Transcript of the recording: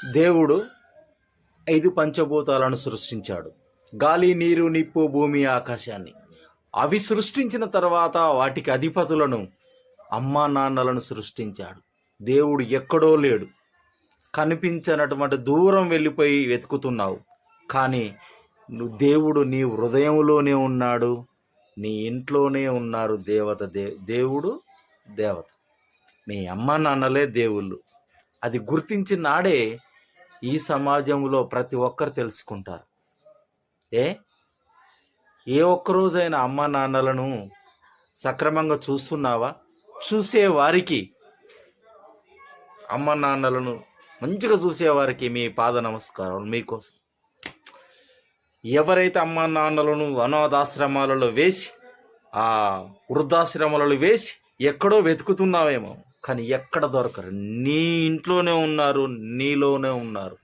దేవుడు 5 పంచభూతాలను సృష్టించాడు. గాలి, నీరు, నిప్పు, భూమి, ఆకాశాన్ని. అవి సృష్టించిన తర్వాత వాటికి అధిపతులను, అమ్మా నాన్నలను సృష్టించాడు. దేవుడు ఎక్కడో లేడు. కనిపించనటువంటి దూరం వెళ్ళిపోయి వెతుకుతున్నావు. కానీ దేవుడు నీ హృదయంలోనే ఉన్నాడు. నీ ఇంట్లోనే ఉన్నారు. దేవుడు దేవత. మీ అమ్మా నాన్నలే దేవుళ్ళు. అది గుర్తించిన నాడే ఈ సమాజంలో ప్రతి ఒక్కరు తెలుసుకుంటారు. ఏ ఒక్కరోజైనా అమ్మా నాన్నలను సక్రమంగా చూస్తున్నావా? చూసే వారికి, అమ్మ నాన్నలను మంచిగా చూసేవారికి మీ పాద నమస్కారాలు మీకోసం. ఎవరైతే అమ్మ నాన్నలను అనాథాశ్రమాలలో వేసి, ఆ వృద్ధాశ్రమాలలో వేసి ఎక్కడో వెతుకుతున్నావేమో, కానీ ఎక్కడ దొరకరు. నీ ఇంట్లోనే ఉన్నారు, నీలోనే ఉన్నారు.